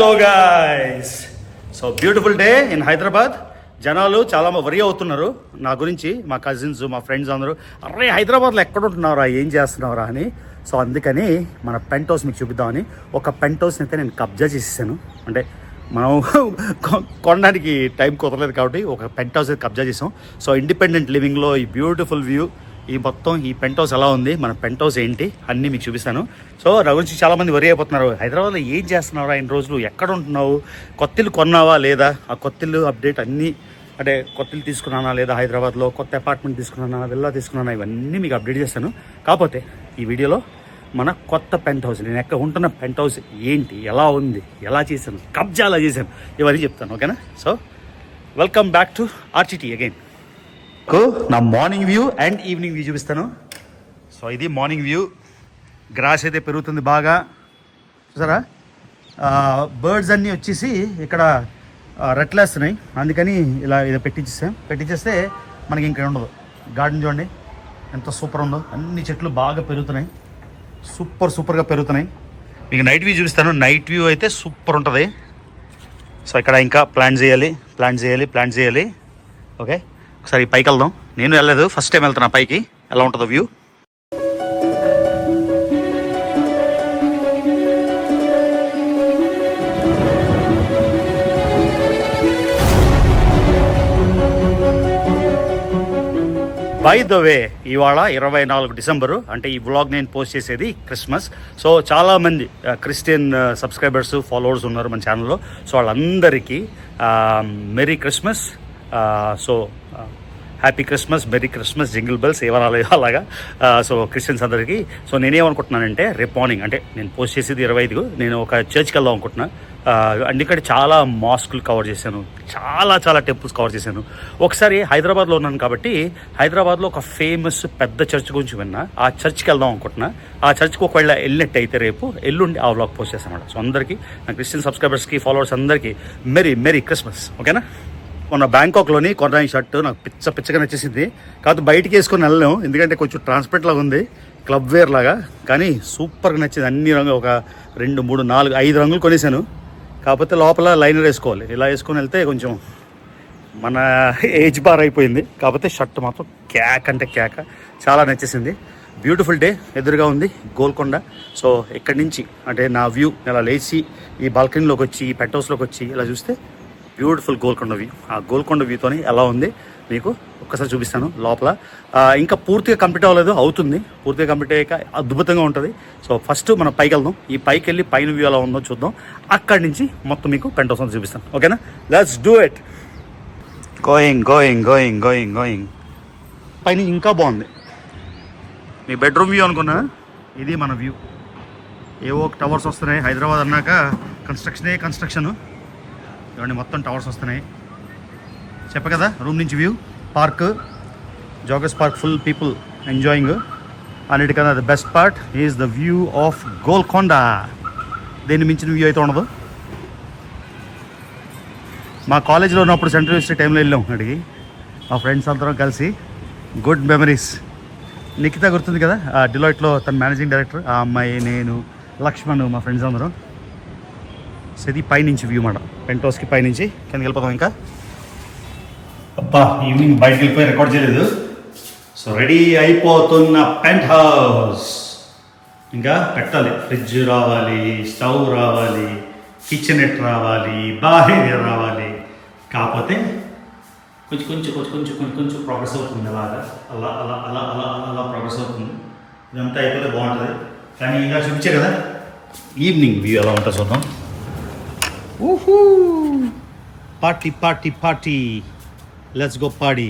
So guys, so beautiful day in Hyderabad. జనాలు చాలా వరి అవుతున్నారు నా గురించి, మా కజిన్స్, మా ఫ్రెండ్స్ అందరూ, అరే హైదరాబాద్లో ఎక్కడ ఉంటున్నారా, ఏం చేస్తున్నారా అని. సో అందుకని మన పెంట్ హౌస్ మీకు చూపిద్దామని ఒక పెంట్ హౌస్ని అయితే నేను కబ్జా చేసేసాను. అంటే మనం కొనడానికి టైం కుదరలేదు కాబట్టి ఒక పెంట్ హౌస్ అయితే కబ్జా చేసాం. సో ఇండిపెండెంట్ లివింగ్లో ఈ బ్యూటిఫుల్ వ్యూ, ఈ మొత్తం ఈ పెంట్ హౌస్ ఎలా ఉంది, మన పెంట్ హౌస్ ఏంటి అన్నీ మీకు చూపిస్తాను. సో నా గురించి చాలామంది వరి అయిపోతున్నారు, హైదరాబాద్లో ఏం చేస్తున్నారా ఇన్ని రోజులు, ఎక్కడ ఉంటున్నావు, కొత్తిల్లు కొన్నావా లేదా, ఆ కొత్తిల్లు అప్డేట్ అన్నీ, అంటే కొత్తిల్లు తీసుకున్నానా లేదా, హైదరాబాద్లో కొత్త అపార్ట్మెంట్ తీసుకున్నానా, విల్లా తీసుకున్నానా, ఇవన్నీ మీకు అప్డేట్ చేస్తాను. కాకపోతే ఈ వీడియోలో మన కొత్త పెంట్ హౌస్, నేను ఎక్కడ ఉంటున్న పెంట్ హౌస్ ఏంటి, ఎలా ఉంది, ఎలా చేశాను, కబ్జా ఎలా చేశాను, ఇవన్నీ చెప్తాను. ఓకేనా? సో వెల్కమ్ బ్యాక్ టు ఆర్చిటీ అగైన్. నా morning view and evening view చూపిస్తాను. సో ఇది మార్నింగ్ వ్యూ, గ్రాస్ అయితే పెరుగుతుంది బాగా, చూసారా. బర్డ్స్ అన్నీ వచ్చేసి ఇక్కడ రెట్లేస్తున్నాయి, అందుకని ఇలా ఇది పెట్టించేస్తే మనకి ఇంకా ఉండదు. గార్డెన్ చూడండి ఎంత సూపర్ ఉందో, అన్ని చెట్లు బాగా పెరుగుతున్నాయి, సూపర్గా పెరుగుతున్నాయి. మీకు నైట్ వ్యూ చూపిస్తాను. నైట్ వ్యూ అయితే సూపర్ ఉంటుంది. సో ఇక్కడ ఇంకా ప్లాన్ చేయాలి. ఓకే, ఒకసారి పైకి వెళ్దాం. నేను వెళ్ళలేదు, ఫస్ట్ టైం వెళ్తున్నా పైకి, ఎలా ఉంటుందో వ్యూ. బై ద వే, ఇవాళ 24 డిసెంబరు, అంటే ఈ వ్లాగ్ నేను పోస్ట్ చేసేది క్రిస్మస్. సో చాలామంది క్రిస్టియన్ సబ్స్క్రైబర్స్, ఫాలోవర్స్ ఉన్నారు మన ఛానల్లో. సో వాళ్ళందరికీ merry Christmas. So happy Christmas, merry Christmas, jingle bells ఏమనాలి అలాగా. సో క్రిస్టియన్స్ అందరికీ. సో నేనేమనుకుంటున్నానంటే రేపు మార్నింగ్, అంటే నేను పోస్ట్ చేసేది 25, నేను ఒక చర్చ్కి వెళ్దాం అనుకుంటున్నా. ఎందుకంటే చాలా మాస్కులు కవర్ చేశాను, చాలా టెంపుల్స్ కవర్ చేశాను. ఒకసారి హైదరాబాద్లో ఉన్నాను కాబట్టి హైదరాబాద్లో ఒక ఫేమస్ పెద్ద చర్చ్ గురించి విన్నా, ఆ చర్చ్కి వెళ్దాం అనుకుంటున్నా. ఆ చర్చ్కి ఒకవేళ వెళ్ళినట్టయితే రేపు ఎల్లుండి ఆ వ్లాగ్ పోస్ట్ చేస్తాను అన్నమాట. సో అందరికీ, నా క్రిస్టియన్ సబ్స్క్రైబర్స్కి, ఫాలోవర్స్ అందరికీ మెరీ క్రిస్మస్. ఓకేనా? మొన్న బ్యాంకాక్లోని కొన్న ఈ షర్ట్ నాకు పిచ్చగా నచ్చేసింది. కాదు బయటికి వేసుకొని వెళ్ళలేము, ఎందుకంటే కొంచెం ట్రాన్స్పరెంట్ లాగా ఉంది, క్లబ్ వేర్ లాగా, కానీ సూపర్గా నచ్చింది. అన్ని రంగులు, ఒక 2, 3, 4, 5 రంగులు కొనేసాను. కాకపోతే లోపల లైనర్ వేసుకోవాలి. ఇలా వేసుకొని వెళ్తే కొంచెం మన ఏజ్ బార్ అయిపోయింది. కాకపోతే షర్ట్ మాత్రం కేక చాలా నచ్చేసింది. బ్యూటిఫుల్ డే ఎదురుగా ఉంది, గోల్కొండ. సో ఇక్కడి నుంచి అంటే నా వ్యూ ఇలా లేచి ఈ బాల్కనీలోకి వచ్చి, ఈ పెంట్ హౌస్లోకి వచ్చి ఇలా చూస్తే బ్యూటిఫుల్ గోల్కొండ వ్యూ. ఆ గోల్కొండ వ్యూతోని ఎలా ఉంది మీకు ఒక్కసారి చూపిస్తాను. లోపల ఇంకా పూర్తిగా కంప్లీట్ అవ్వలేదు, అవుతుంది. పూర్తిగా కంప్లీట్ అయ్యాక అద్భుతంగా ఉంటుంది. సో ఫస్ట్ మనం పైకి వెళ్దాం, ఈ పైకి వెళ్ళి పైన వ్యూ ఎలా ఉందో చూద్దాం. అక్కడి నుంచి మొత్తం మీకు పెంట్ హౌస్ చూపిస్తాను. ఓకేనా? Let's do it. గోయింగ్. పైన ఇంకా బాగుంది. మీ బెడ్రూమ్ వ్యూ అనుకున్నా, ఇది మన వ్యూ. ఏవో టవర్స్ వస్తున్నాయి, హైదరాబాద్ అన్నాక కన్స్ట్రక్షన్. ఇవన్నీ మొత్తం టవర్స్ వస్తున్నాయి. చెప్ప కదా, రూమ్ నుంచి view, park, joggers park, full people enjoying. అన్నిటికన్నా the best part is the view of Golconda. దేన్ని మించిన వ్యూ అయితే ఉండదు. మా కాలేజీలో ఉన్నప్పుడు సెంట్రల్ యూనివర్సిటీ టైంలో వెళ్ళాం అడిగి, మా ఫ్రెండ్స్ అందరం కలిసి. Good memories. నిఖిత గుర్తుంది కదా, డిలాయిట్లో తన మేనేజింగ్ డైరెక్టర్, ఆ అమ్మాయి, నేను, లక్ష్మణ్, మా ఫ్రెండ్స్ అందరం. సో ఇది పైనుంచి వ్యూ మాట, పెంట్ హౌస్కి పైనుంచి కిందకి వెళ్ళిపోతాం. ఇంకా అబ్బా, ఈవినింగ్ బయటకు వెళ్ళిపోయి రికార్డ్ చేయలేదు. సో రెడీ అయిపోతున్న పెంట్ హౌస్. ఇంకా పెట్టాలి, ఫ్రిడ్జ్ రావాలి, స్టవ్ రావాలి, కిచెనెట్ రావాలి, బాహేరియర్ రావాలి. కాకపోతే కొంచెం ప్రోగ్రెస్ అవుతుంది. అలా ప్రోగ్రెస్ అవుతుంది. ఇదంతా అయిపోతే బాగుంటుంది. కానీ ఇంకా చూపించే కదా ఈవినింగ్ వ్యూ ఎలా ఉంటుంది చూద్దాం. ఊహూ, పార్టీ, లెట్స్ గో పార్టీ.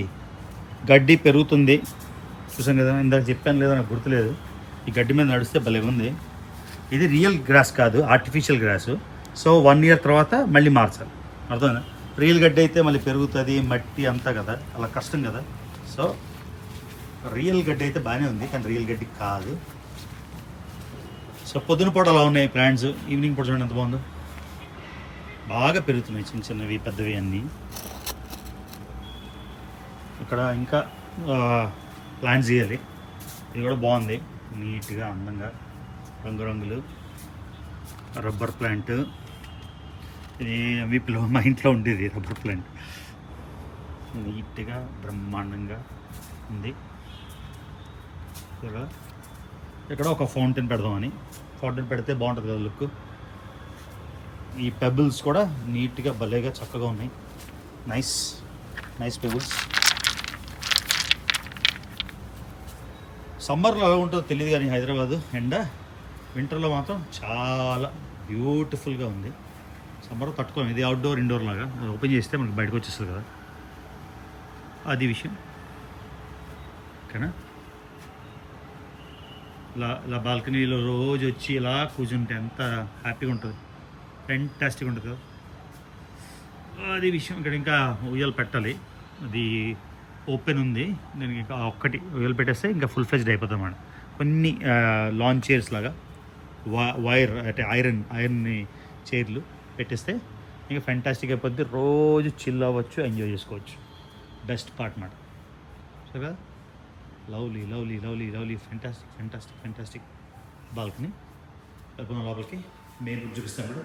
గడ్డి పెరుగుతుంది, చూసాం కదా, ఇందాక చెప్పాను లేదా నాకు గుర్తులేదు. ఈ గడ్డి మీద నడిస్తే భలే ఉంది. ఇది రియల్ గ్రాస్ కాదు, ఆర్టిఫిషియల్ గ్రాస్. సో 1 year తర్వాత మళ్ళీ మార్చాలి, అర్థమైనా. రియల్ గడ్డి అయితే మళ్ళీ పెరుగుతుంది, మట్టి అంతా కదా, అలా కష్టం కదా. సో రియల్ గడ్డి అయితే బాగానే ఉంది, కానీ రియల్ గడ్డి కాదు. సో పొద్దున పూట అలా ఉన్నాయి ప్లాంట్స్, ఈవినింగ్ పూట చూడండి ఎంత బాగుందో. బాగా పెరుగుతున్నాయి, చిన్నవి పెద్దవి అన్నీ. ఇక్కడ ఇంకా ప్లాంట్స్ చేయాలి. ఇది కూడా బాగుంది, నీట్గా అందంగా రంగురంగులు. రబ్బర్ ప్లాంట్, ఇది వీపులో మా ఇంట్లో ఉండేది రబ్బర్ ప్లాంట్. నీట్గా బ్రహ్మాండంగా ఉంది. ఇక్కడ ఒక ఫౌంటైన్ పెడదామని. ఫౌంటైన్ పెడితే బాగుంటుంది కదా లుక్. ఈ పెబుల్స్ కూడా నీట్గా భలేగా చక్కగా ఉన్నాయి. Nice nice pebbles. సమ్మర్లో ఎలా ఉంటుందో తెలియదు కానీ హైదరాబాదు ఎండ, వింటర్లో మాత్రం చాలా బ్యూటిఫుల్గా ఉంది. సమ్మర్ తట్టుకోం. ఇది అవుట్డోర్ ఇండోర్ లాగా ఓపెన్ చేస్తే మనకి బయటకు వచ్చేస్తుంది కదా, అది విషయం. ఓకేనా? ఇలా బాల్కనీలో రోజు వచ్చి ఇలా కూర్చుంటే ఎంత హ్యాపీగా ఉంటుంది, ఫెంటాస్టిక్ ఉంటుంది కదా, అది విషయం. ఇక్కడ ఇంకా ఉయ్యాలు పెట్టాలి, అది ఓపెన్ ఉంది. నేను ఇంకా ఒక్కటి ఉయ్యాలు పెట్టేస్తే ఇంకా ఫుల్ ఫ్లెజ్డ్ అయిపోతాం అన్నమాట. కొన్ని లాంచ్ చైర్స్ లాగా వైర్ అంటే ఐరన్ని చైర్లు పెట్టేస్తే ఇంకా ఫెంటాస్టిక్ అయిపోద్ది. రోజు చిల్ అవ్వచ్చు, ఎంజాయ్ చేసుకోవచ్చు. బెస్ట్ పార్ట్ మాట. సో కదా, lovely lovely lovely lovely fantastic fantastic fantastic balcony. వెళ్ళిపోయిన లోపలికి మెయిన్ రూమ్ చూపిస్తాను కూడా.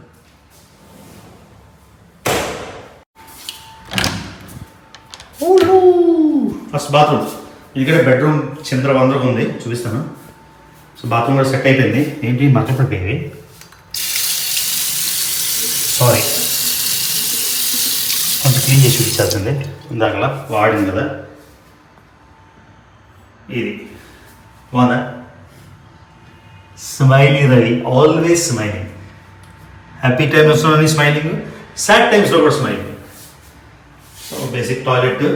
First bathroom. ఇక్కడ బెడ్రూమ్ చంద్రవందరగా ఉంది, చూపిస్తాను. సో బాత్రూమ్ కూడా సెట్ అయిపోయింది. ఏంటి మర్చిపోయి సారీ, కొంచెం క్లీన్ చేసి చూపించాల్సిందే. ఇందాకలా వాడింది కదా ఇది. బాగుందా? Smiley Ravi, always smiling. Happy టైమ్స్లోని స్మైలింగ్, సాడ్ టైమ్స్లో కూడా స్మైలింగ్. So basic toilet.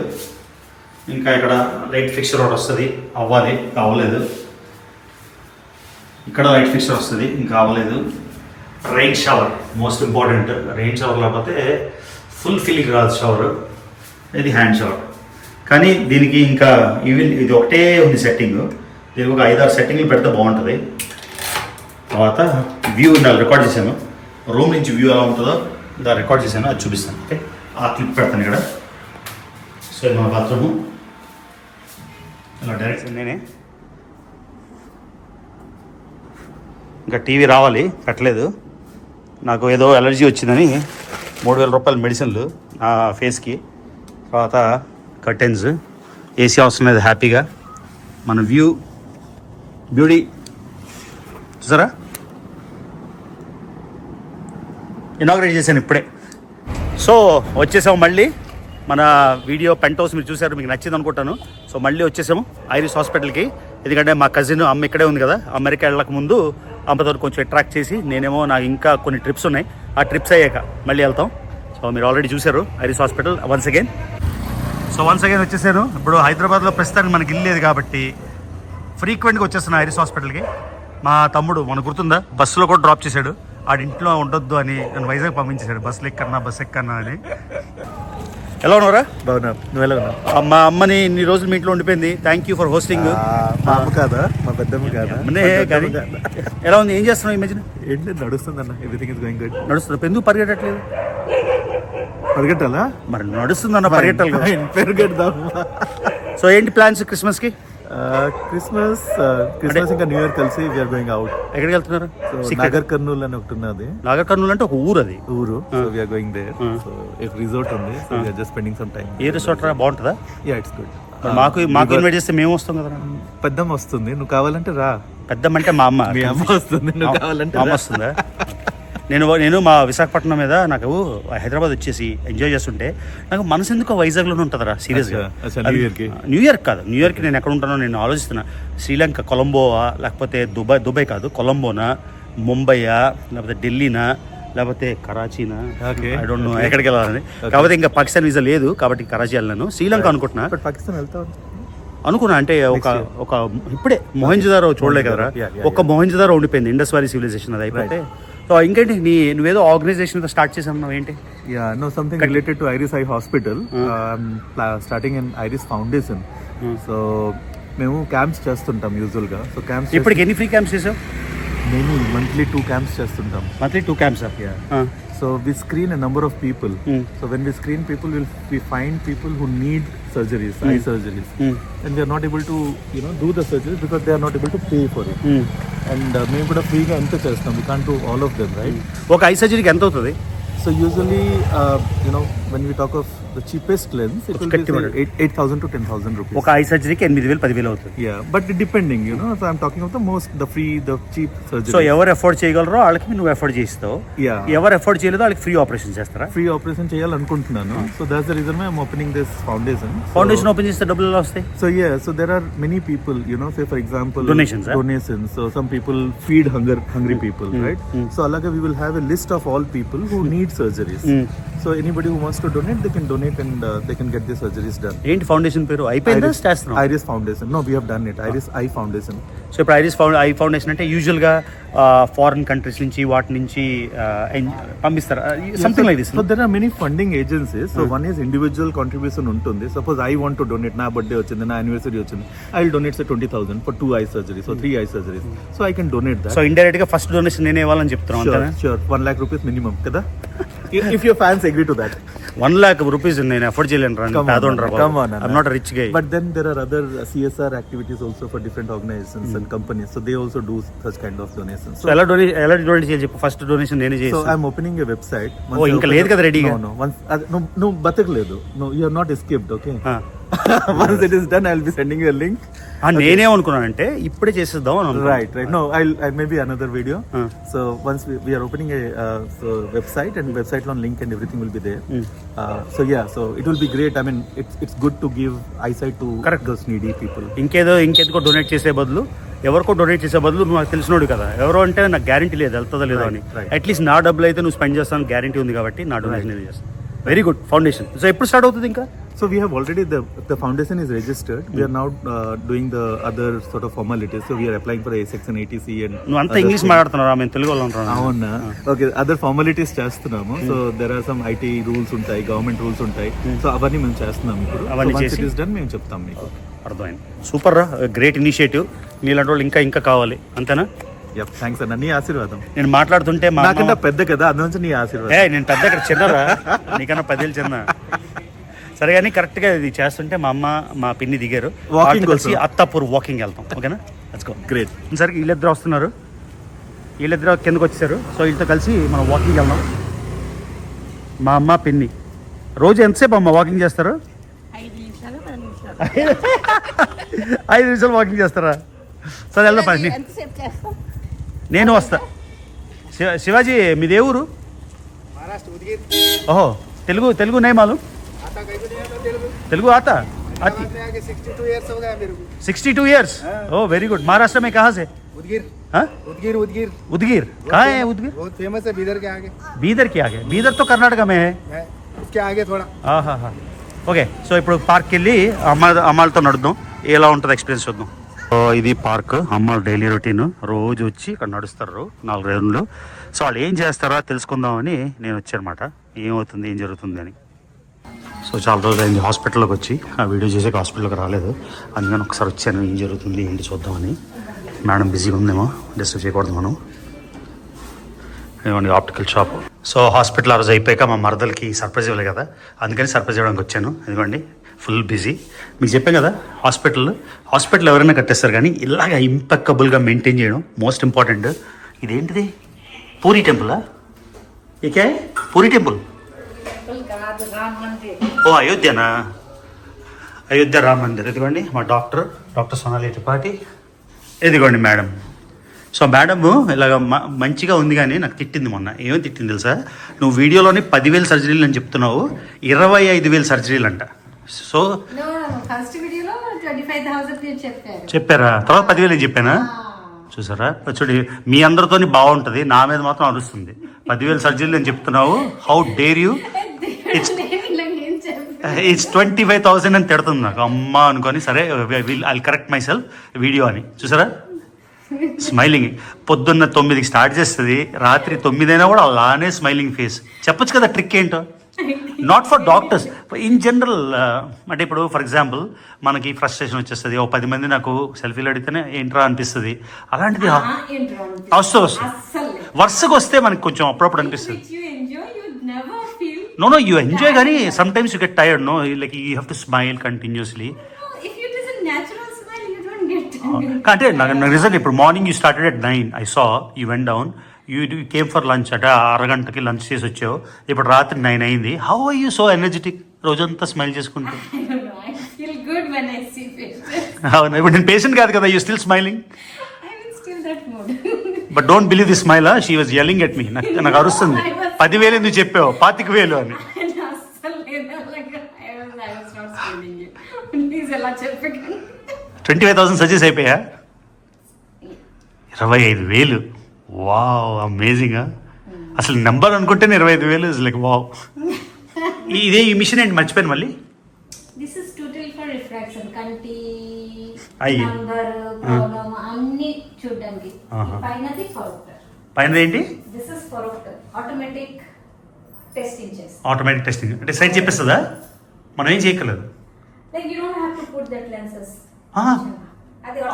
ఇంకా ఇక్కడ లైట్ ఫిక్చర్ ఒకటి వస్తుంది, అవ్వాలి, అవ్వలేదు. ఇక్కడ లైట్ ఫిక్చర్ వస్తుంది, ఇంకా అవ్వలేదు. Rain shower most important. Rain shower లేకపోతే ఫుల్ ఫీలింగ్ రాదు షవర్. ఇది హ్యాండ్ షవర్. కానీ దీనికి ఇంకా ఈవెన్ ఇది ఒకటే ఉంది సెట్టింగ్. దీనికి ఒక 5-6 సెట్టింగ్లు పెడితే బాగుంటుంది. తర్వాత వ్యూ ఇందాక రికార్డ్ చేశాను, రూమ్ నుంచి వ్యూ ఎలా ఉంటుందో ఇందా రికార్డ్ చేశాను, అది చూపిస్తాను. ఓకే, ఆ క్లిప్ పెడతాను ఇక్కడ. సో ఇది మన బాత్రూము. ఇలా డైరెక్ట్ నేనే. ఇంకా టీవీ రావాలి, పెట్టలేదు. నాకు ఏదో ఎలర్జీ వచ్చిందని 3000 రూపాయల మెడిసిన్లు నా ఫేస్కి. తర్వాత కర్టెన్స్, ఏసీ అవసరం లేదు, హ్యాపీగా మన బ్యూటీ చూసారా. ఇనాగ్రేట్ చేశాను ఇప్పుడే. సో వచ్చేసాము మళ్ళీ. మన వీడియో పెంట్ హౌస్ మీరు చూసారు, మీకు నచ్చింది అనుకుంటాను. సో మళ్ళీ వచ్చేసాము ఐరిస్ హాస్పిటల్కి. ఎందుకంటే మా కజిన్ అమ్మ ఇక్కడే ఉంది కదా, అమెరికా వెళ్ళక ముందు అమ్మతో కొంచెం అట్రాక్ట్ చేసి, నేనేమో నాకు ఇంకా కొన్ని ట్రిప్స్ ఉన్నాయి, ఆ ట్రిప్స్ అయ్యాక మళ్ళీ వెళ్తాం. సో మీరు ఆల్రెడీ చూసారు iris hospital once again. So once again వచ్చేసాను. ఇప్పుడు హైదరాబాద్లో ప్రస్తుతానికి మనకి ఇల్లు లేదు కాబట్టి ఫ్రీక్వెంట్గా వచ్చేస్తున్నాను ఐరిస్ హాస్పిటల్కి. మా తమ్ముడు మనకు గుర్తుందా, బస్సులో కూడా డ్రాప్ చేశాడు. ఆడింట్లో ఉండొద్దు అని నన్ను వైజాగ్ పంపించేశాడు, బస్సులు ఎక్కన్నా అని. ఎలా ఉన్నారా? బాగున్నా, నువ్వు ఎలా ఉన్నావు? మా అమ్మని ఇన్ని రోజులు మీ ఇంట్లో ఉండిపోయింది. Thank you for hosting. మా అమ్మ కాదా, మా పెద్దమ్మ కాదా? ఎలా ఉంది, ఏం చేస్తున్నావు ఈ మధ్యన? ఏంటి నడుస్తుంది అన్న, ఎవ్రీథింగ్ ఇస్ గోయింగ్ గుడ్. నడుస్తుంది. ఎందుకు పరిగెట్టట్లేదు? పరిగెట్టాలా? మరి నడుస్తుందన్న, పరిగెట్టాలి కదా. పరిగెడదాం. సో ఏంటి ప్లాన్స్ క్రిస్మస్కి? క్రిస్మస్ ఇంకా న్యూ ఇయర్ కలిసి వీఆర్ గోయింగ్ అవుట్. ఎక్కడికి వెళ్తున్నారు? నాగర్ కర్నూల్ అని ఒకటి ఉన్నది. నాగర్ కర్నూల్ అంటే ఒక ఊరు, అది ఊరు. So we're going there. So if resort ఉంది, so we're just spending some time. ఏ రిసార్ట్ రా, బాగుంటుందా? Yeah, it's good. మాకు ఇన్వైట్ చేస్తే మేము వస్తాం కదా. పెద్దమ్మ వస్తుంది, నువ్వు కావాలంటే రా. పెద్దమ్మ అంటే మా అమ్మ. మీ అమ్మ వస్తుంది, నువ్వు కావాలంటే అమ్మ వస్తుందా? నేను మా విశాఖపట్నం మీద నాకు హైదరాబాద్ వచ్చేసి ఎంజాయ్ చేస్తుంటే నాకు మనసు ఎందుకో వైజాగ్లోనే ఉంటుందిరా సీరియస్గా. న్యూ ఇయర్ కాదు, న్యూ ఇయర్కి నేను ఎక్కడ ఉంటానో నేను ఆలోచిస్తున్నా. శ్రీలంక కొలంబోవా, లేకపోతే దుబాయ్ కాదు కొలంబోనా, ముంబైయా, లేకపోతే ఢిల్లీనా, లేకపోతే కరాచీనా, ఐ డోంట్ నో ఎక్కడికి వెళ్ళాలని. కాకపోతే ఇంకా పాకిస్తాన్ వీసా లేదు కాబట్టి కరాచీ వెళ్ళాను. శ్రీలంక అనుకుంటున్నా, పాకిస్తాన్ వెళ్తా అనుకున్నా. అంటే ఒక ఇప్పుడే మొహంజదారో చూడలే కదరా, ఒక మొహంజదారో ఉండిపోయింది, ఇండస్ వ్యాలీ సివిలైజేషన్, అది అయిపోతే. సో ఇంకేంటి నువ్వేదో ఆర్గనైజేషన్ స్టార్ట్ చేసావు, ఏంటి? Yeah, no something related to Iris eye hospital. Starting in Iris foundation. So మేము క్యాంప్స్ చేస్తుంటాం యూజువల్గా. సో క్యాంప్స్ ఇప్పటికి ఎన్ని ఫ్రీ క్యాంప్స్ చేసావు? మేము మంత్లీ 2 క్యాంప్స్ చేస్తుంటాం. Monthly 2 camps? So we screen a number of people. So when we screen people, we find people who need surgeries, eye surgeries, and we are not able to, do the surgeries because they are not able to pay for it. And మేము కూడా ఫ్రీగా ఎంత చేస్తాం, we can't do all of them, right? ఒక I సర్జరీకి ఎంత అవుతుంది? So usually, when we talk of the cheapest lens, it will be say 8,000 to 10,000 rupees. ఒక ఐ సర్జరీకి 8,000-10,000 అవుతుంది. Yeah, but depending, so I'm talking of the cheap surgery. So ఎవరు afford చేయగలరో వాళ్ళకి నువ్వు ఎఫోర్డ్ చేయిస్తావు. Yeah. ఎవరు ఎఫోర్డ్ చేయలేదో వాళ్ళకి ఫ్రీ ఆపరేషన్ చేస్తారా? Free operation చేయాలనుకుంటున్నాను. So that's the reason why I'm opening this foundation. Foundation open చేస్తే డబ్బులు ఎలా వస్తాయి? So so there are many people, say for example, Donations. So some people feed hungry people, right? So alaga we will have a list of all people who need surgeries. So anybody who wants to donate, they can donate and they can get the surgeries done. ఏంటి foundation పేరు? అయిపోయిందా? చేస్తున్నావు? Iris Foundation. No, we have done it. Iris Eye Foundation. So ఇప్పుడు I foundation అంటే యూజువల్గా foreign countries నుంచి వాటి నుంచి పంపిస్తారు, something like this. So there are many funding agencies. So one is individual contribution ఉంటుంది. Suppose I want to donate, నా birthday వచ్చింది, నా యానివర్సరీ వచ్చింది, I will donate say 20,000 for 2 eye surgeries or 3 eye surgeries. So I can donate that. So indirect గా first donation నేనే ఇవ్వాలని చెప్తున్నాను. Sure, 1 lakh rupees minimum కదా. If your fans agree to that. 1 lakh rupees నేను afford చేయలేను రా. Come on. I'm not a rich guy. But then there are other CSR activities also for different organizations and companies. So they also do such kind of donations. So ఎలా donate చేయాలి చెప్పు? First donation నేనే So చేస్తాను. I'm opening a website. ఇంకా లేదు కదా రెడీగా? No. No, బతకలేదు. No, you have not escaped, okay? Once it is done, I'll be sending you a link. నేనేమనుకున్నానంటే ఇప్పుడే చేసేద్దాం అని. Right. No, I'll maybe another video. So once we are opening a website, and website on link and everything will be there. So it will be great. I mean, it's good to give eyesight to those needy people. ఇంకేదో donate చేసే బదులు, ఎవరికో donate చేసే బదులు నువ్వు నాకు తెలిసినోడు కదా, ఎవరో అంటే నాకు గ్యారంటీ లేదు వెళ్తుందో లేదో అని. అట్లీస్ట్ నా డబ్బులు అయితే నువ్వు స్పెండ్ చేస్తాను గ్యారంటీ ఉంది కాబట్టి నా డొనేషన్ ఏది చేస్తాను. Very good foundation. సో ఎప్పుడు స్టార్ట్ అవుతుంది ఇంకా? So we have already the foundation is registered. We are now doing the other sort of formalities. So we are applying for a section ATC and. నువ్వు అంతా English మాట్లాడుతున్నారా? మేము తెలుగు వాళ్ళు ఉంటున్నాం. అవునా? Okay, other formalities చేస్తున్నాము. So there are some IT rules ఉంటాయి, government rules ఉంటాయి. సో అవన్నీ మేము చేస్తున్నాము ఇప్పుడు. అవన్నీ చేసి ఇట్ ఇస్ డన్ మేము చెప్తాం మీకు. అర్థమైంది. సూపర్ రా, గ్రేట్ ఇనిషియేటివ్. నీలాంటి వాళ్ళు ఇంకా కావాలి, అంతేనా? థ్యాంక్స్ అన్న, నీ ఆశీర్వాదం. నేను మాట్లాడుతుంటే నాకన్నా పెద్ద కదా, అందులోంచి నీ ఆశీర్వాదం. నేను పెద్ద ఇక్కడ చిన్నరా, నీకన్నా 10 ఏళ్ళు చిన్న. సరే కానీ కరెక్ట్గా ఇది చేస్తుంటే మా అమ్మ మా పిన్ని దిగారు. వాకింగ్ కలిసి అత్తాపూర్ వాకింగ్ వెళ్తాం. ఓకేనా? Let's go. గ్రేట్. సరే వీళ్ళిద్దరు వస్తున్నారు, వీళ్ళిద్దరు కిందకు వచ్చేసారు. సో వీళ్ళతో కలిసి మనం వాకింగ్ వెళ్దాం. మా అమ్మ పిన్ని రోజు ఎంతసేపు అమ్మ వాకింగ్ చేస్తారు? 5 నిమిషాలు వాకింగ్ చేస్తారా? సరే వెళ్దాం పని. నేను వస్తా. శివాజీ మీదే ఊరు? ఓహో, తెలుగు नहीं मालूम? तेलुगु आता? आती? 62 years? Oh very good. Maharashtra में कहाँ से? उदगीर. हाँ? उदगीर कहाँ है? उदगीर बहुत फेमस है बीदर के आगे. बीदर तो कर्नाटका में है. उसके आगे थोड़ा. हाँ. ఓకే. సో ఇప్పుడు పార్క్కి వెళ్ళి అమ్మాలతో నడుద్దాం, ఎలా ఉంటుంది ఎక్స్పీరియన్స్ చూద్దాం. సో ఇది పార్క్, అమ్మ డైలీ రొటీన్. రోజు వచ్చి ఇక్కడ నడుస్తారు 4 రౌండ్లు. సో వాళ్ళు ఏం చేస్తారో తెలుసుకుందామని నేను వచ్చానమాట, ఏమవుతుంది ఏం జరుగుతుంది అని. సో చాలా రోజులు అయింది హాస్పిటల్లోకి వచ్చి, ఆ వీడియో చేసాక హాస్పిటల్కి రాలేదు, అందుకని ఒకసారి వచ్చాను ఏం జరుగుతుంది ఏంటి చూద్దామని. మేడం బిజీగా ఉందేమో, డిస్టర్బ్ చేయకూడదు మనం. ఏమండి ఆప్టికల్ షాప్. సో హాస్పిటల్ ఆ రోజు అయిపోయాక మా మరదలకి సర్ప్రైజ్ ఇవ్వలేదు కదా, అందుకని సర్ప్రైజ్ ఇవ్వడానికి వచ్చాను. ఇదిగోండి ఫుల్ బిజీ. మీకు చెప్పాను కదా, హాస్పిటల్ ఎవరైనా కట్టేస్తారు కానీ ఇలాగ ఇంపెక్కబుల్గా మెయింటైన్ చేయడం మోస్ట్ ఇంపార్టెంట్. ఇదేంటిది? పూరి టెంపులా? ఏకే పూరి టెంపుల్? ఓ అయోధ్యనా? అయోధ్య రామ్ మందిర్. ఇదిగోండి మా డాక్టర్ సోనాలి త్రిపాఠి. ఇదిగోండి మేడం. సో మేడము ఇలాగ మంచిగా ఉంది కానీ నాకు తిట్టింది మొన్న. ఏమేమి తిట్టింది తెలుసా? నువ్వు వీడియోలోని 10,000 సర్జరీలు అని చెప్తున్నావు, 25,000 సర్జరీలు అంట. సో చెప్పారా? తర్వాత 10,000 అని చెప్పానా? చూసారా? చూడు, మీ అందరితోని బాగుంటుంది, నా మీద మాత్రం అరుస్తుంది. 10,000 సర్జరీలు అని చెప్తున్నావు, హౌ డేర్ యూ? ఇట్స్ 25,000 అని తిడుతుంది నాకు. అమ్మ అనుకొని సరే I correct my self video అని. చూసారా? స్మైలింగ్. పొద్దున్న 9కి స్టార్ట్ చేస్తుంది, రాత్రి 9 అయినా కూడా అలానే స్మైలింగ్ ఫేస్. చెప్పొచ్చు కదా ట్రిక్ ఏంటో. Not for doctors, in general. అంటే ఇప్పుడు ఫర్ ఎగ్జాంపుల్ మనకి ఫ్రస్ట్రేషన్ వచ్చేస్తుంది, 10 మంది నాకు సెల్ఫీలు అడిగితేనే ఏంట్రా అనిపిస్తుంది. అలాంటిది వరుసగా వస్తే మనకి కొంచెం అప్పుడప్పుడు అనిపిస్తుంది. నో యూ ఎంజాయ్, కానీ some times you get tired. No like you have to smile continuously. అంటే నాకు నిజంగా ఇప్పుడు morning you started at 9, I saw you went down, you came for lunch అంటే 6 గంటకి లంచ్ చేసి వచ్చావు, ఇప్పుడు రాత్రి 9 అయింది. How are you so energetic రోజంతా స్మైల్ చేసుకుంటూ? I don't know. I feel good when I see faces. అవును, ఇప్పుడు నేను పేషెంట్ కాదు కదా, you still smiling. I'm in still that mood. But don't believe the smile, she was yelling at me. నాకు అరుస్తుంది 10,000 ఎందుకు చెప్పావు 25,000 అని. I was not scolding you. Please ఎలా చెప్పకండి. 25,000 సజెస్ అయిపోయా? 25,000. Wow, amazing. అసలు నెంబర్ అనుకుంటేనే 25,000 ఇస్ లైక్ వావ్. ఇదే ఈ మిషన్ ఏంటి మర్చిపోయాను మళ్ళీ. This is total for refraction. కంటి అయ్యి. నంబర్ ప్రాబ్లం అన్ని చూడడానికి. పైనది ఫోరోప్టర్. పైన ఏంటి? This is ఫోరోప్టర్. ఆటోమేటిక్ టెస్టింగ్ చేస్తుంది. ఆటోమేటిక్ టెస్టింగ్ అంటే సైట్ చెప్పేస్తుందా? మనం ఏం చేయగలదు. Like you don't have to put that lenses.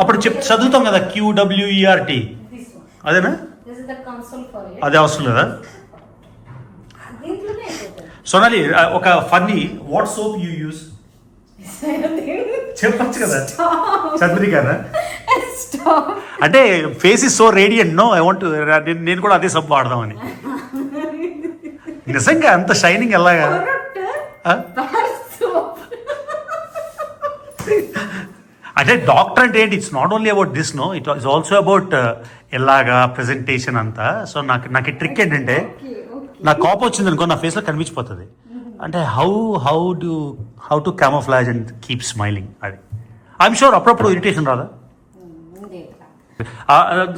అప్పుడు చదువుతాం కదా QWERT, This one. అదేనా? This is the console for it. అదే అవసరం లేదా? దీంట్లోనే అయిపోతుంది. సోనాలి, ఒక funny, what soap you use చెప్పచ్చు కదా. చంద్రికానా? Stop. అంటే face is so radiant. No I want, నేను కూడా అదే సబ్బు వాడదామని. నిజంగా అంత షైనింగ్ ఎలాగా? Bar soap. అంటే డాక్టర్ అంటే ఏంటి, it's not only about this, no, it is also about ఎలాగా ప్రెజెంటేషన్ అంతా. సో నాకు ఈ ట్రిక్ ఏంటంటే, నాకు కోపం వచ్చింది అనుకో నా ఫేస్లో కనిపించిపోతుంది. అంటే how to camouflage and keep smiling. అది ఐఎమ్ షూర్ అప్పుడప్పుడు ఇరిటేషన్ రాదా?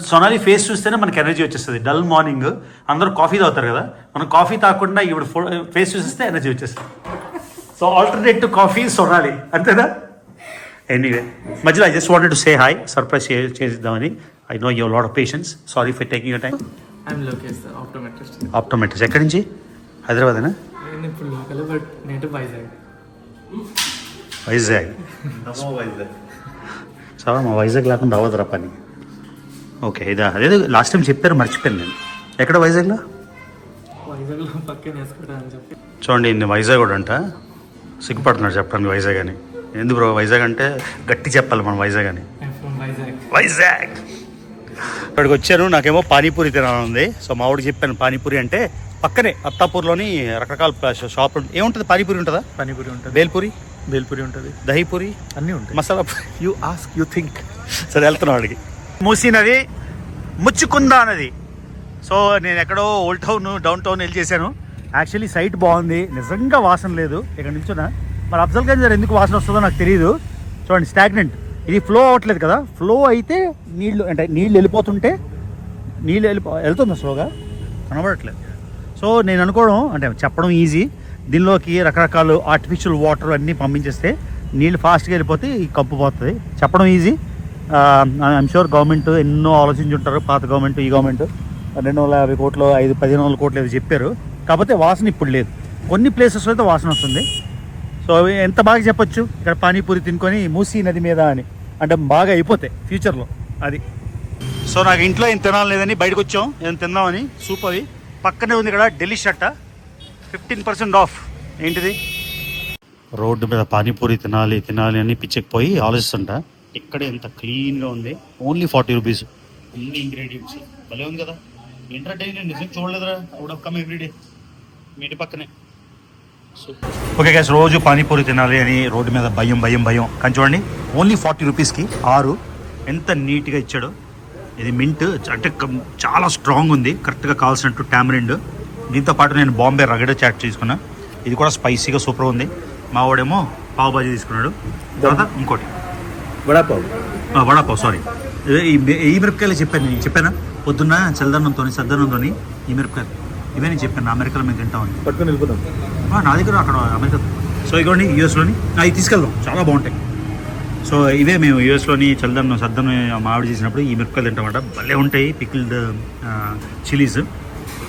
సొనాలి ఫేస్ చూస్తేనే మనకి ఎనర్జీ వచ్చేస్తుంది. డల్ మార్నింగ్ అందరూ కాఫీ తాగుతారు కదా, మనం కాఫీ తాగకుండా ఇప్పుడు ఫేస్ చూస్తే ఎనర్జీ వచ్చేస్తుంది. So alternate to coffee Sonali, అంతేనా? ఎనీవే, మధ్యలో I just wanted to say hi, surprise చేద్దామని. I know your lot of patience, sorry for taking your time. I'm Lokesh, sir, optometrist. Optometrics ఎక్కడి నుంచి? హైదరాబాదేనా? నేను ఇప్పుడు local but native Vizag. Vizag. చాలా మా వైజాగ్ లేకుండా అవ్వదురా పని. ఓకే, ఇదా అదేదో లాస్ట్ టైం చెప్పారు, మర్చిపోయాను నేను. ఎక్కడ వైజాగ్లో? వైజాగ్లో పక్కన వేసుకుంటానని చెప్పి. చూడండి, ఇన్ని వైజాగ్ కూడా అంట, సిగ్గుపడుతున్నాడు చెప్పడానికి వైజాగ్ అని. ఎందుకు బ్రో వైజాగ్ అంటే గట్టి చెప్పాలి మనం వైజాగ్ అని. I'm from Vizag. వైజాగ్ ఇక్కడికి వచ్చాను, నాకేమో పానీపూరి తినాలనుంది. సో మా వాడికి చెప్పాను పానీపూరి అంటే పక్కనే అత్తాపూర్లోని రకరకాల షాపులు ఏముంటుంది. పానీపూరి ఉంటుందా? పానీపూరి ఉంటుంది, బేల్పూరి ఉంటుంది, దహీపూరి అన్నీ ఉంటాయి. Masala you ask, you think. సరే వెళ్తున్నాం వాడికి. మూసీ నది, ముచ్చుకుందా నది. సో నేను ఎక్కడో ఓల్డ్ టౌన్ డౌన్ టౌన్ వెళ్ళి చేశాను. యాక్చువల్లీ సైట్ బాగుంది, నిజంగా వాసన లేదు ఇక్కడ నుంచున్నా. మరి అఫ్జల్ గంజ్ ఎందుకు వాసన వస్తుందో నాకు తెలియదు. చూడండి, స్టాగ్నెంట్, ఇది ఫ్లో అవ్వట్లేదు కదా. ఫ్లో అయితే నీళ్ళు అంటే నీళ్ళు వెళ్ళిపోతుంటే వెళ్తుంది స్లోగా, కనబడట్లేదు. సో నేను అనుకోవడం అంటే చెప్పడం ఈజీ, దీనిలోకి రకరకాల ఆర్టిఫిషియల్ వాటర్ అన్నీ పంపించేస్తే నీళ్ళు ఫాస్ట్గా వెళ్ళిపోతే ఈ కంపు పోతుంది. చెప్పడం ఈజీ, ఐఎమ్ షూర్ గవర్నమెంట్ ఎన్నో ఆలోచించి ఉంటారు, పాత గవర్నమెంట్ ఈ గవర్నమెంట్ 250 కోట్లు 1500 కోట్లు ఏదో చెప్పారు. కాకపోతే వాసన ఇప్పుడు లేదు, కొన్ని ప్లేసెస్లో అయితే వాసన వస్తుంది. సో ఎంత బాగా చెప్పొచ్చు ఇక్కడ పానీపూరి తినుకొని మూసీ నది మీద అని, అంటే బాగా అయిపోతాయి ఫ్యూచర్లో అది. సో నాకు ఇంట్లో ఏం తినాలి లేదని బయటకు వచ్చాం, ఏం తిందామని. సూప్ అది పక్కనే ఉంది ఇక్కడ, డెలిష్ అట్ట 15% ఆఫ్. ఏంటిది, రోడ్డు మీద పానీపూరి తినాలి అని పిచ్చెక్కిపోయి ఆలోచిస్తుంట. ఇక్కడ ఎంత క్లీన్గా ఉంది, ఓన్లీ 40 రూపీస్, అన్ని ఇంగ్రీడియంట్స్ భలే ఉంది కదా. ఏంటంటే నేను నిజంగా చూడలేదురా, అవుట్ ఆఫ్ కమ్ ఎవ్రీడే మీ ఇంటి పక్కనే. ఓకే గైస్, రోజు పానీపూరి తినాలి అని రోడ్డు మీద భయం కానీ చూడండి ఓన్లీ 40 రూపీస్కి 6. ఎంత నీట్గా ఇచ్చాడు. ఇది మింట్ అంటే చాలా స్ట్రాంగ్ ఉంది, కరెక్ట్గా కావాల్సినట్టు టామరిండ్. దీంతో పాటు నేను బాంబే రగడ చాట్ తీసుకున్నా, ఇది కూడా స్పైసీగా సూపర్ ఉంది. మా వాడేమో పావ్ బాజీ తీసుకున్నాడు. తర్వాత ఇంకోటి వడాపావ్ సారీ, ఈ మిరపకాయలు చెప్పానా పొద్దున్న చల్లదన్నంతో ఈ మిరపకాయలు ఇవే నేను చెప్పాను, అమెరికాలో మేము తింటామని. పట్టుకొని వెళ్ళిపోతాం నా దగ్గర అక్కడ అమెరికా. సో ఇగోండి యూఎస్లోని అవి తీసుకెళ్దాం, చాలా బాగుంటాయి. సో ఇవే మేము యూఎస్లోని సద్దన్నం మామిడి చేసినప్పుడు ఈ మిరపకాయలు తింటామంట, భలే ఉంటాయి. పికిల్డ్ చిలీస్,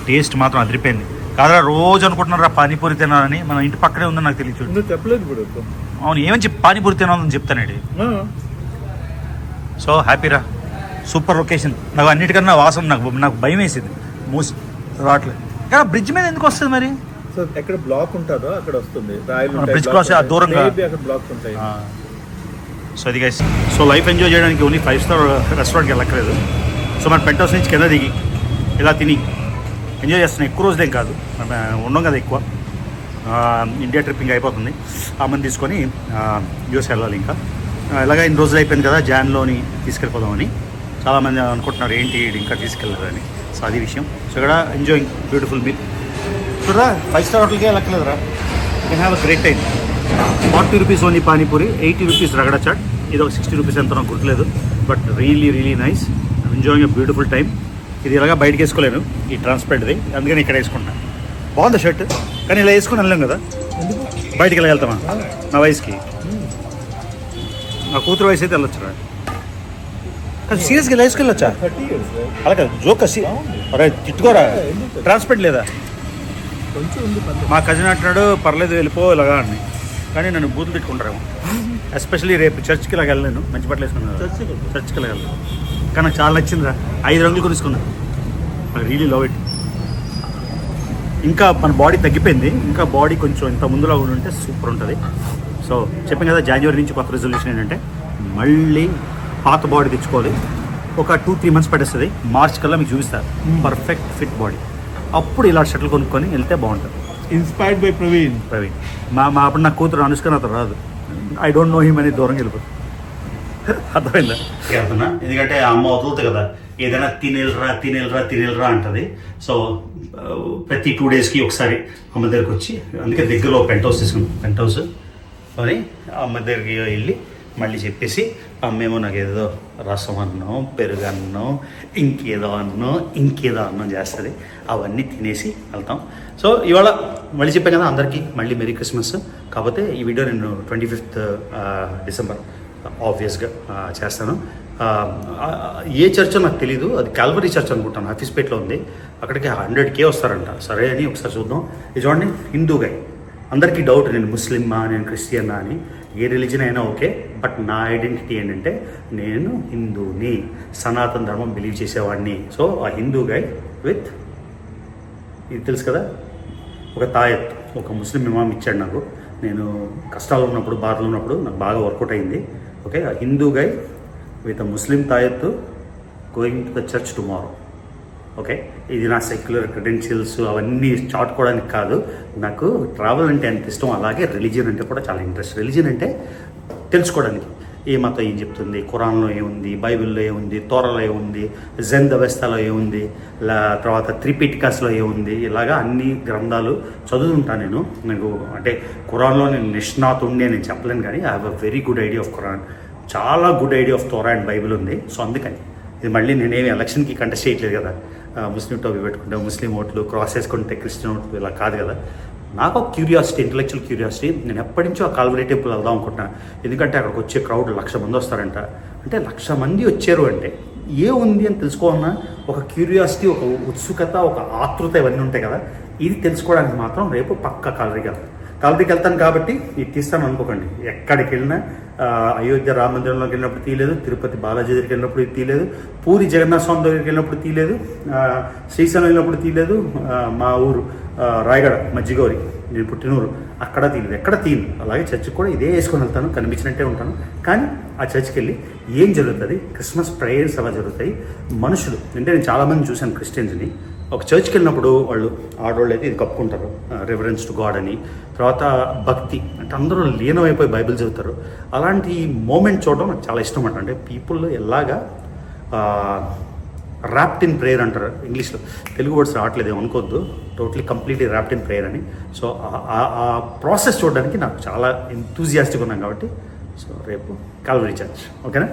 టేస్ట్ మాత్రం అదిరిపోయింది. కాదరా రోజు అనుకుంటున్నారా పానీపూరి తినాలని, మన ఇంటి పక్కనే ఉందని నాకు తెలియదు. చెప్పలేదు ఇప్పుడు. అవును, ఏమని చెప్పి పానీపూరి తినాలని చెప్తానండి. సో హ్యాపీరా, సూపర్ లొకేషన్. నాకు అన్నిటికన్నా వాసన నాకు భయం వేసింది, మూసి రావట్లేదు. కానీ బ్రిడ్జ్ మీద ఎందుకు వస్తుంది మరి? సో ఎక్కడ బ్లాక్ ఉంటుందో అక్కడ వస్తుంది, బ్రిడ్జ్ క్రాస్ దూరంగా బ్లాక్స్ ఉంటాయి. సో అది గైస్, సో లైఫ్ ఎంజాయ్ చేయడానికి ఓన్లీ 5 స్టార్ రెస్టారెంట్కి వెళ్ళక్కలేదు. సో మన పెంట్ హౌస్ నుంచి కింద దిగి ఇలా తిని ఎంజాయ్ చేస్తున్నాను. ఎక్కువ రోజులేం కాదు, ఉన్నాం కదా ఎక్కువ. ఇండియా ట్రిప్పింగ్ అయిపోతుంది, ఆ మంది తీసుకొని యూఎస్ వెళ్ళాలి. ఇంకా ఇలాగ ఇన్ని రోజులు అయిపోయింది కదా, జాన్లోని తీసుకెళ్ళిపోదామని చాలామంది అనుకుంటున్నారు, ఏంటి ఇంకా తీసుకెళ్ళారని. సో అది విషయం. సో ఇక్కడ ఎంజాయింగ్ బ్యూటిఫుల్ మీల్. చూడరా 5 స్టార్ హోటల్కే వెళ్ళక్కర్లేదురా, you can have a great time. 40 rupees only panipuri, 80 rupees ragda chaat, ఇది ఒక 60 రూపీస్ ఎంతో నాకు గుర్తులేదు. But really nice, enjoying a beautiful time. ఇది ఇలాగా బయటకు వేసుకోలేను, ఈ ట్రాన్స్పరెంట్ది, అందుకని ఇక్కడ వేసుకుంటాను. బాగుంది షర్ట్, కానీ ఇలా వేసుకుని వెళ్ళాం కదా, బయటికి ఇలా వెళ్తామా నా వయసుకి. నా కూతురు వయసు అయితే వెళ్ళొచ్చురా, కానీ సీరియస్గా ఇలా వేసుకెళ్ళొచ్చా? 30 years, right? అలా కదా జోక్ అరే తిట్టుకోరా, ట్రాన్స్పరెంట్ లేదా? కొంచెం ఉంది పర్లేదు. మా కజిన్ అంటున్నాడు పర్లేదు వెళ్ళిపో ఇలాగా అని, కానీ నన్ను బూతులు తిట్టుకుంటారేమో. ఎస్పెషల్లీ రేపు చర్చ్కి ఇలాగ వెళ్ళలేను, మంచి బట్టలు వేసుకున్నాను, చర్చ్కి ఇలాగ వెళ్ళను. కానీ నాకు చాలా నచ్చిందిరా, 5 రంగులు కొనుక్కున్నాను. I really love it. ఇంకా మన బాడీ తగ్గిపోయింది, ఇంకా బాడీ కొంచెం ఇంత ముందులో ఉంటే సూపర్ ఉంటుంది. సో చెప్పాను కదా, జనవరి నుంచి కొత్త రెజల్యూషన్ ఏంటంటే మళ్ళీ పాత బాడీ తెచ్చుకోవాలి. ఒక 2-3 మంత్స్ పట్టేస్తుంది, మార్చ్ కల్లా మీకు చూపిస్తారు పర్ఫెక్ట్ ఫిట్ బాడీ. అప్పుడు ఇలా షర్ట్లు కొనుక్కొని వెళ్తే బాగుంటుంది. Inspired by Praveen. ప్రవీణ్ మా అప్పుడు నా కూతురు అనుష్క నాతో రాదు, ఐ డోంట్ నో హిమ్ అని దూరంగా వెళ్ళిపోతుంది. అర్థమైందా? ఎందుకంటే అమ్మ వదులుతుంది కదా, ఏదైనా తినేలరా అంటది. సో ప్రతి 2 డేస్కి ఒకసారి అమ్మ దగ్గరికి వచ్చి, అందుకే దగ్గరలో పెంట్ హౌస్ తీసుకున్నాం. పెంట్ హౌస్ అని అమ్మ దగ్గరికి వెళ్ళి మళ్ళీ చెప్పేసి, అమ్మేమో నాకు ఏదో రసం అన్నం, పెరుగు అన్నం, ఇంకేదో అన్నం చేస్తుంది. అవన్నీ తినేసి వెళ్తాం. సో ఇవాళ మళ్ళీ చెప్పాను కదా అందరికీ మళ్ళీ మెరీ క్రిస్మస్. కాకపోతే ఈ వీడియో నేను 25th డిసెంబర్ ఆబ్వియస్గా చేస్తాను. ఏ చర్చ్ నాకు తెలీదు, అది కాల్వరీ చర్చ్ అనుకుంటాను, హఫీస్పేట్లో ఉంది. అక్కడికి 100K వస్తారంట. సరే అని ఒకసారి చూద్దాం. ఇది చూడండి, హిందూ గై. అందరికీ డౌట్, నేను ముస్లిమ్మా, నేను క్రిస్టియన్నా అని. ఏ రిలీజన్ అయినా ఓకే, బట్ నా ఐడెంటిటీ ఏంటంటే నేను హిందూని, సనాతన ధర్మం బిలీవ్ చేసేవాడిని. సో ఆ హిందూ గై విత్ ఇది తెలుసు కదా, ఒక తాయత్, ఒక ముస్లిం ఇమామ్ ఇచ్చాడు నాకు. నేను కష్టాలు ఉన్నప్పుడు, బాధలు ఉన్నప్పుడు నాకు బాగా వర్కౌట్ అయింది. ఓకే, ఆ హిందూ గై విత్ ముస్లిం తాయత్తు going to the church tomorrow. Okay, ఇది నా సెక్యులర్ క్రెడెన్షియల్స్ అవన్నీ చాటుకోవడానికి కాదు, నాకు ట్రావెల్ అంటే ఎంత ఇష్టం, అలాగే రిలీజియన్ అంటే కూడా చాలా ఇంట్రెస్ట్. రిలీజియన్ అంటే తెలుసుకోవడానికి, ఏ మతం ఏం చెప్తుంది, ఖురాన్లో ఏముంది, బైబిల్లో ఏముంది, తోరలో ఏముంది, జెన్ అవస్థలో ఏముంది, తర్వాత త్రిపిటికాస్లో ఏముంది, ఇలాగా అన్ని గ్రంథాలు చదువుతుంటాను నేను. నాకు అంటే ఖురాన్లో నేను నిష్ణాతుడిని నేను చెప్పలేను, కానీ I have a very good idea of Quran, చాలా good idea of Torah and Bible ఉంది. సో అందుకని ఇది మళ్ళీ నేనేమి ఎలక్షన్కి కంటెస్ట్ చేయట్లేదు కదా, ముస్లిం టోపీ పెట్టుకుంటే ముస్లిం ఓట్లు, క్రాస్ వేసుకుంటే క్రిస్టియన్ ఓట్లు, ఇలా కాదు కదా. నాకు ఒక క్యూరియాసిటీ, ఇంటలెక్చువల్ క్యూరియాసిటీ. నేను ఎప్పటి నుంచో ఆ కాల్వరీ టెంపుల్ వెళ్దాం అనుకుంటున్నాను. ఎందుకంటే అక్కడికి వచ్చే క్రౌడ్ 1,00,000 మంది వస్తారంట. అంటే 1,00,000 మంది వచ్చారు అంటే ఏ ఉంది అని తెలుసుకోవాలన్నా ఒక క్యూరియాసిటీ, ఒక ఉత్సుకత, ఒక ఆతృత ఇవన్నీ ఉంటాయి కదా. ఇది తెలుసుకోవడానికి మాత్రం రేపు పక్కా కాల్వరీకి వెళ్తాను కాబట్టి ఇది తీస్తాను అనుకోకండి. ఎక్కడికి వెళ్ళినా, అయోధ్య రామ మందిరంలోకి వెళ్ళినప్పుడు తీయలేదు, తిరుపతి బాలాజీ దగ్గరికి వెళ్ళినప్పుడు ఇది తీయలేదు, పూరి జగన్నాథ స్వామి దగ్గరికి వెళ్ళినప్పుడు తీయలేదు, శ్రీశైలం వెళ్ళినప్పుడు తీయలేదు, మా ఊరు రాయగడ మజ్జిగౌరి నేను పుట్టినూరు అక్కడ తీయలేదు, ఎక్కడ తీయను. అలాగే చర్చికి కూడా ఇదే వేసుకొని వెళ్తాను, కనిపించినట్టే ఉంటాను. కానీ ఆ చర్చికి వెళ్ళి ఏం జరుగుతుంది, క్రిస్మస్ ప్రేయర్స్ అలా జరుగుతాయి. మనుషులు అంటే నేను చాలామంది చూశాను క్రిస్టియన్స్ని, ఒక చర్చ్కి వెళ్ళినప్పుడు వాళ్ళు ఆడవాళ్ళు అయితే ఇది కప్పుకుంటారు, రివరెన్స్ టు గాడ్ అని. తర్వాత భక్తి అంటే అందరూ లీనమైపోయి బైబిల్ చదువుతారు. అలాంటి మూమెంట్ చూడడం నాకు చాలా ఇష్టం అంట. అంటే పీపుల్ ఎలాగా ర్యాప్ట్ ఇన్ ప్రేయర్ అంటారు ఇంగ్లీష్లో, తెలుగు వర్డ్స్ రావట్లేదు అనుకోవద్దు, totally completely rapt in prayer అని. సో ఆ ప్రాసెస్ చూడడానికి నాకు చాలా ఎంతూజియాస్టిక్ ఉన్నాను కాబట్టి. సో రేపు కాల్వరీ చర్చ్, ఓకేనా?